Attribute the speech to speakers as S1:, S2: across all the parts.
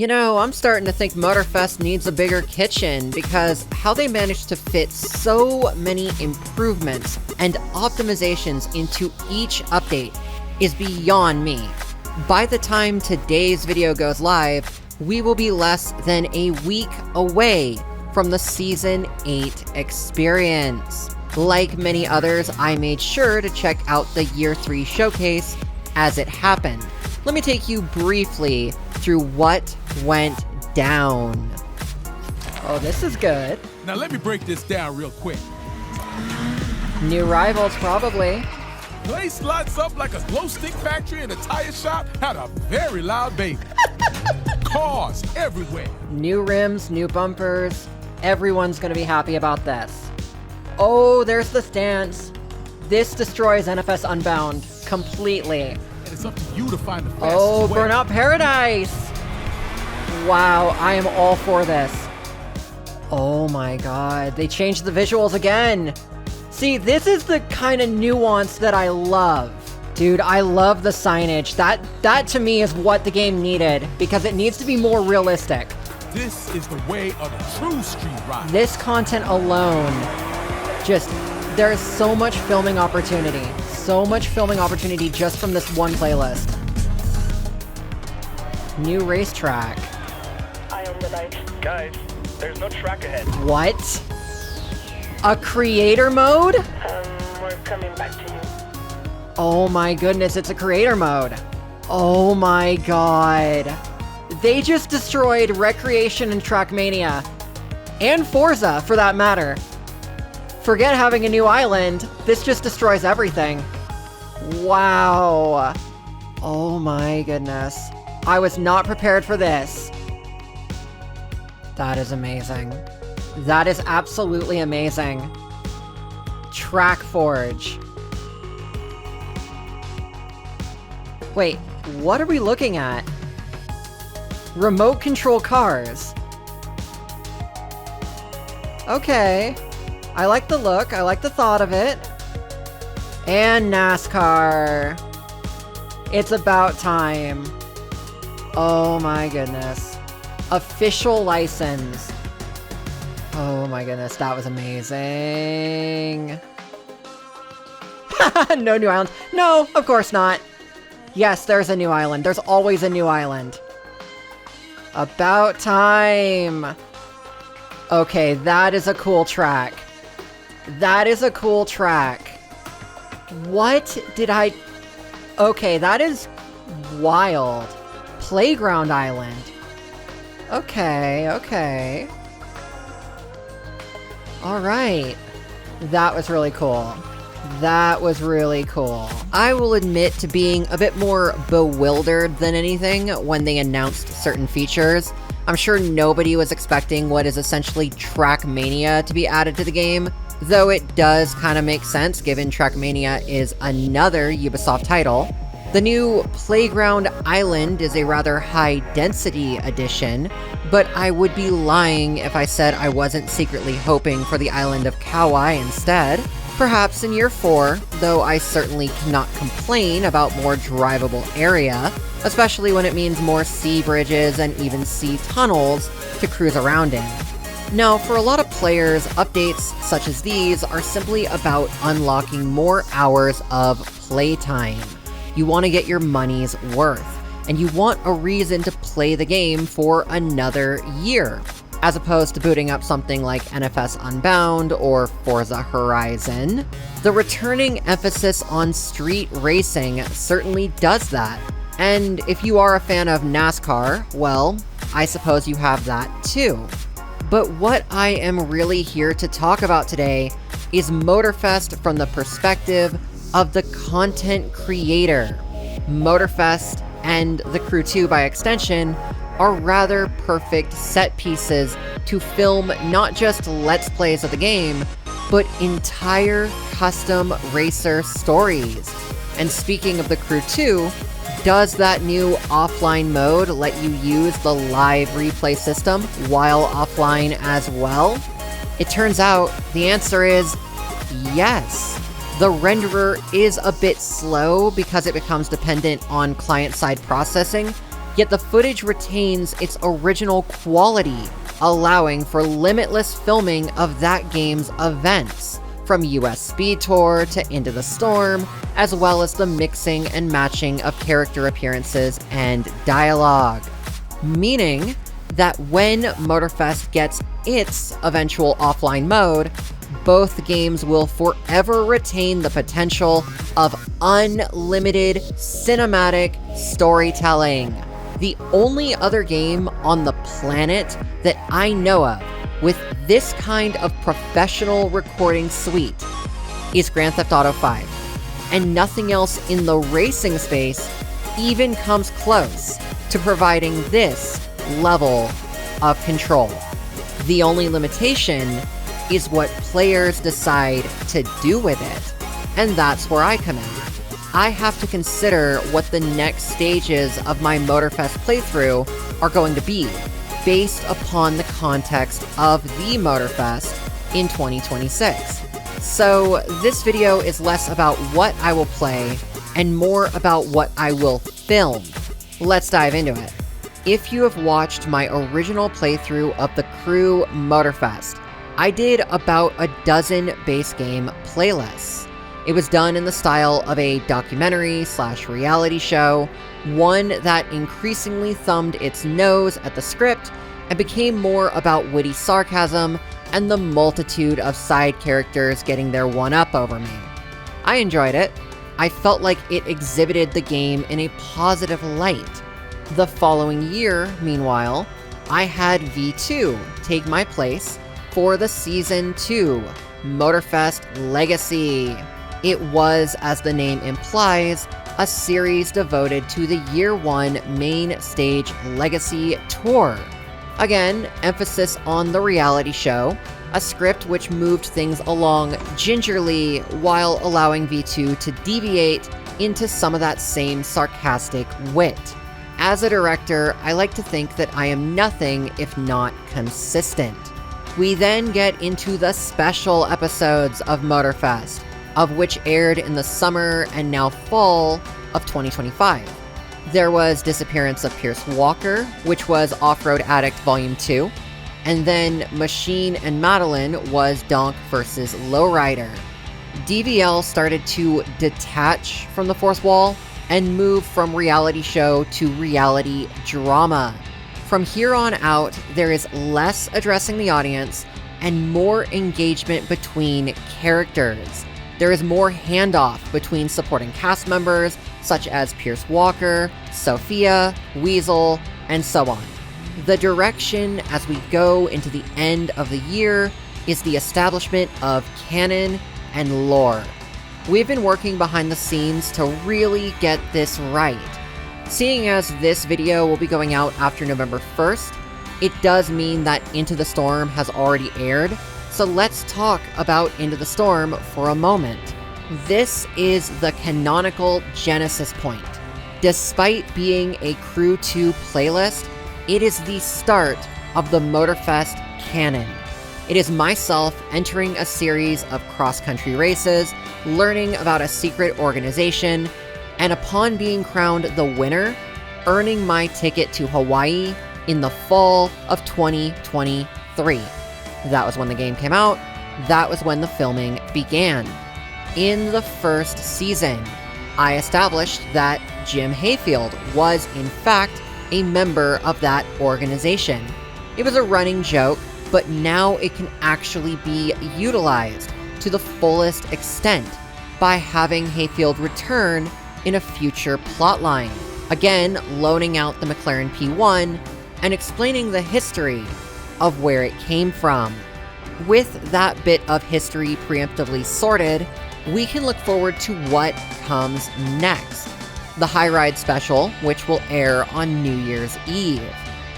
S1: You know, I'm starting to think Motorfest needs a bigger kitchen because how they managed to fit so many improvements and optimizations into each update is beyond me. By the time today's video goes live, we will be less than a week away from the Season 8 experience. Like many others, I made sure to check out the Year 3 showcase as it happened. Let me take you briefly through what went down. Oh, this is good.
S2: Now let me break this down real quick.
S1: New rivals, probably.
S2: Place lots up like a glow stick factory and a tire shop had a very loud baby. Cars everywhere.
S1: New rims, new bumpers. Everyone's gonna be happy about this. Oh, there's the stance. This destroys NFS Unbound completely.
S2: And it's up to you to find the fastest
S1: Oh,
S2: way.
S1: Burnout Paradise! Wow, I am all for this. Oh my god, they changed the visuals again! See, this is the kind of nuance that I love. Dude, I love the signage. That to me is what the game needed, because it needs to be more realistic.
S2: This is the way of the true street ride.
S1: This content alone, there's so much filming opportunity. So much filming opportunity just from this one playlist. New racetrack.
S3: Eye on the light.
S4: Guys, there's no track ahead.
S1: What? A creator mode?
S3: We're coming back to you.
S1: Oh my goodness, it's a creator mode. Oh my god. They just destroyed Recreation and Trackmania. And Forza, for that matter. Forget having a new island, this just destroys everything. Wow. Oh my goodness. I was not prepared for this. That is amazing. That is absolutely amazing. Track Forge. Wait, what are we looking at? Remote control cars. Okay. I like the look, I like the thought of it. And NASCAR. It's about time. Oh my goodness. Official license. Oh my goodness, that was amazing. No new island. No, of course not. Yes, there's a new island. There's always a new island. About time. Okay, that is a cool track. That is a cool track. What did I... Okay, that is wild. Playground Island. Okay, okay. Alright. That was really cool. That was really cool. I will admit to being a bit more bewildered than anything when they announced certain features. I'm sure nobody was expecting what is essentially Trackmania to be added to the game, though it does kind of make sense given Trackmania is another Ubisoft title. The new Playground Island is a rather high-density addition, but I would be lying if I said I wasn't secretly hoping for the island of Kauai instead. Perhaps in Year 4, though I certainly cannot complain about more drivable area, especially when it means more sea bridges and even sea tunnels to cruise around in. Now, for a lot of players, updates such as these are simply about unlocking more hours of playtime. You want to get your money's worth, and you want a reason to play the game for another year, as opposed to booting up something like NFS Unbound or Forza Horizon. The returning emphasis on street racing certainly does that, and if you are a fan of NASCAR, well, I suppose you have that too. But what I am really here to talk about today is Motorfest from the perspective of the content creator. Motorfest, and the Crew 2 by extension, are rather perfect set pieces to film not just Let's Plays of the game, but entire custom racer stories. And speaking of the Crew 2, does that new offline mode let you use the live replay system while offline as well? It turns out the answer is yes. The renderer is a bit slow because it becomes dependent on client-side processing, yet the footage retains its original quality, allowing for limitless filming of that game's events, from US Speed Tour to Into the Storm, as well as the mixing and matching of character appearances and dialogue. Meaning that when Motorfest gets its eventual offline mode, both games will forever retain the potential of unlimited cinematic storytelling. The only other game on the planet that I know of with this kind of professional recording suite is Grand Theft Auto 5, and nothing else in the racing space even comes close to providing this level of control. The only limitation is what players decide to do with it, and that's where I come in. I have to consider what the next stages of my Motorfest playthrough are going to be, based upon the context of the Motorfest in 2026. So this video is less about what I will play and more about what I will film. Let's dive into it. If you have watched my original playthrough of the Crew Motorfest, I did about a dozen base game playlists. It was done in the style of a documentary/reality show, one that increasingly thumbed its nose at the script and became more about witty sarcasm and the multitude of side characters getting their one-up over me. I enjoyed it. I felt like it exhibited the game in a positive light. The following year, meanwhile, I had V2 take my place for the Season 2 Motorfest Legacy. It was, as the name implies, a series devoted to the Year 1 main stage Legacy Tour. Again, emphasis on the reality show, a script which moved things along gingerly while allowing V2 to deviate into some of that same sarcastic wit. As a director, I like to think that I am nothing if not consistent. We then get into the special episodes of Motorfest, of which aired in the summer and now fall of 2025. There was Disappearance of Pierce Walker, which was Off-Road Addict Volume 2, and then Machine and Madeline was Donk vs. Lowrider. DVL started to detach from the fourth wall and move from reality show to reality drama. From here on out, there is less addressing the audience and more engagement between characters. There is more handoff between supporting cast members, such as Pierce Walker, Sophia, Weasel, and so on. The direction as we go into the end of the year is the establishment of canon and lore. We've been working behind the scenes to really get this right. Seeing as this video will be going out after November 1st, it does mean that Into the Storm has already aired, so let's talk about Into the Storm for a moment. This is the canonical genesis point. Despite being a Crew 2 playlist, it is the start of the Motorfest canon. It is myself entering a series of cross-country races, learning about a secret organization, and upon being crowned the winner, earning my ticket to Hawaii in the fall of 2023. That was when the game came out. That was when the filming began. In the first season, I established that Jim Hayfield was, in fact, a member of that organization. It was a running joke, but now it can actually be utilized to the fullest extent by having Hayfield return in a future plotline. Again, loaning out the McLaren P1 and explaining the history of where it came from. With that bit of history preemptively sorted, we can look forward to what comes next. The High Ride special, which will air on New Year's Eve.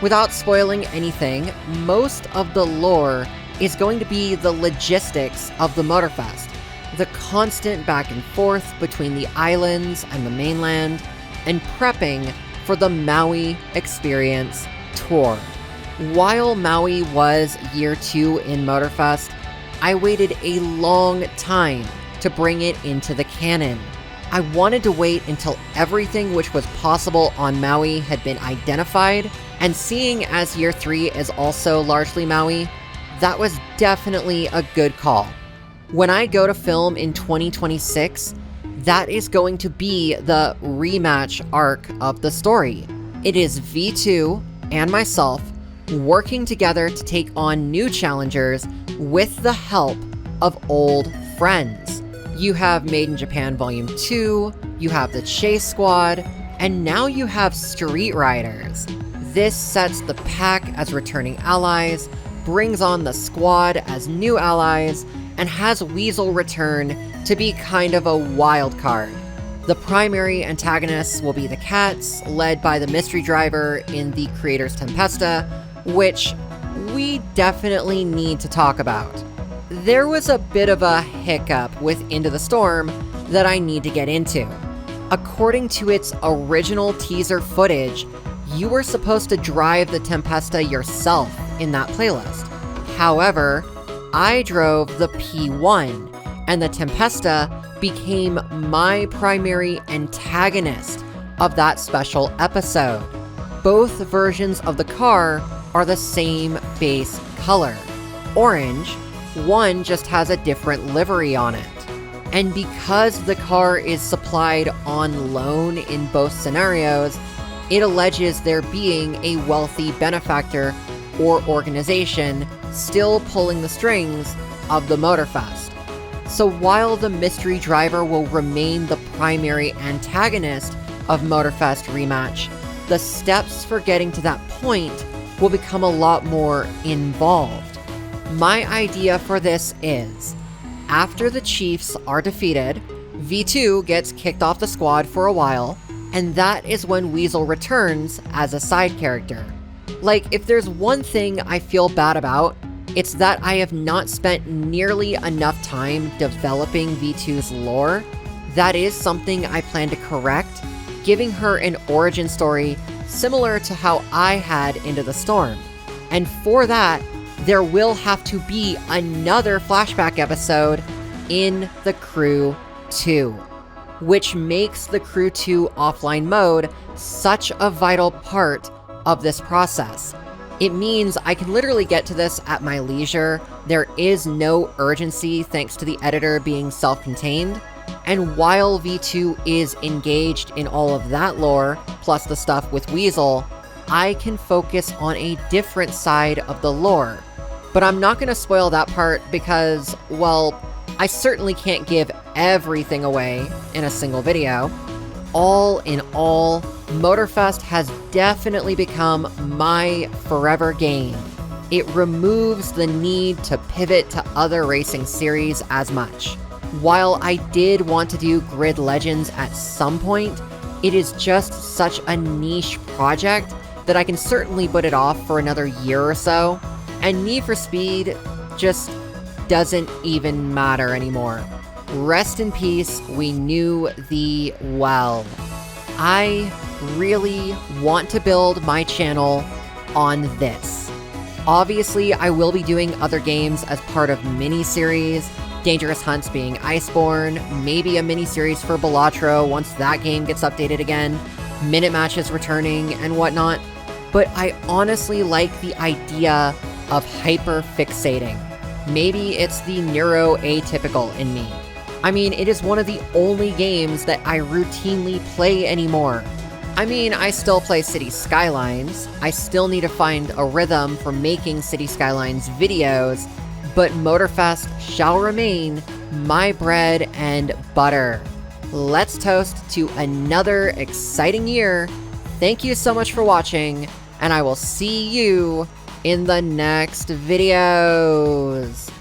S1: Without spoiling anything, most of the lore is going to be the logistics of the Motorfest, the constant back and forth between the islands and the mainland, and prepping for the Maui Experience Tour. While Maui was year 2 in Motorfest, I waited a long time to bring it into the canon. I wanted to wait until everything which was possible on Maui had been identified, and seeing as Year 3 is also largely Maui, that was definitely a good call. When I go to film in 2026, that is going to be the rematch arc of the story. It is V2 and myself working together to take on new challengers with the help of old friends. You have Made in Japan Volume 2, you have the Chase Squad, and now you have Street Riders. This sets the pack as returning allies, brings on the squad as new allies, and has Weasel return to be kind of a wild card. The primary antagonists will be the cats, led by the mystery driver in the creator's Tempesta, which we definitely need to talk about. There was a bit of a hiccup with Into the Storm that I need to get into. According to its original teaser footage, you were supposed to drive the Tempesta yourself in that playlist. However, I drove the P1, and the Tempesta became my primary antagonist of that special episode. Both versions of the car are the same base color, orange. One just has a different livery on it. And because the car is supplied on loan in both scenarios, it alleges there being a wealthy benefactor or organization still pulling the strings of the Motorfest. So while the mystery driver will remain the primary antagonist of Motorfest Rematch, the steps for getting to that point will become a lot more involved. My idea for this is, after the Chiefs are defeated, V2 gets kicked off the squad for a while, and that is when Weasel returns as a side character. Like, if there's one thing I feel bad about, it's that I have not spent nearly enough time developing V2's lore. That is something I plan to correct, giving her an origin story similar to how I had Into the Storm. And for that, there will have to be another flashback episode in the Crew 2, which makes the Crew 2 offline mode such a vital part of this process. It means I can literally get to this at my leisure. There is no urgency thanks to the editor being self-contained. And while V2 is engaged in all of that lore, plus the stuff with Weasel, I can focus on a different side of the lore. But I'm not going to spoil that part because, well, I certainly can't give everything away in a single video. All in all, Motorfest has definitely become my forever game. It removes the need to pivot to other racing series as much. While I did want to do Grid Legends at some point, it is just such a niche project that I can certainly put it off for another year or so, and Need for Speed just doesn't even matter anymore. Rest in peace, we knew thee well. I really want to build my channel on this. Obviously, I will be doing other games as part of mini-series, Dangerous Hunts being Iceborne, maybe a mini-series for Balatro once that game gets updated again, Minute Matches returning, and whatnot. But I honestly like the idea of hyper-fixating. Maybe it's the neuroatypical in me. I mean, it is one of the only games that I routinely play anymore. I mean, I still play City Skylines, I still need to find a rhythm for making City Skylines videos, but Motorfest shall remain my bread and butter. Let's toast to another exciting year. Thank you so much for watching, and I will see you in the next videos.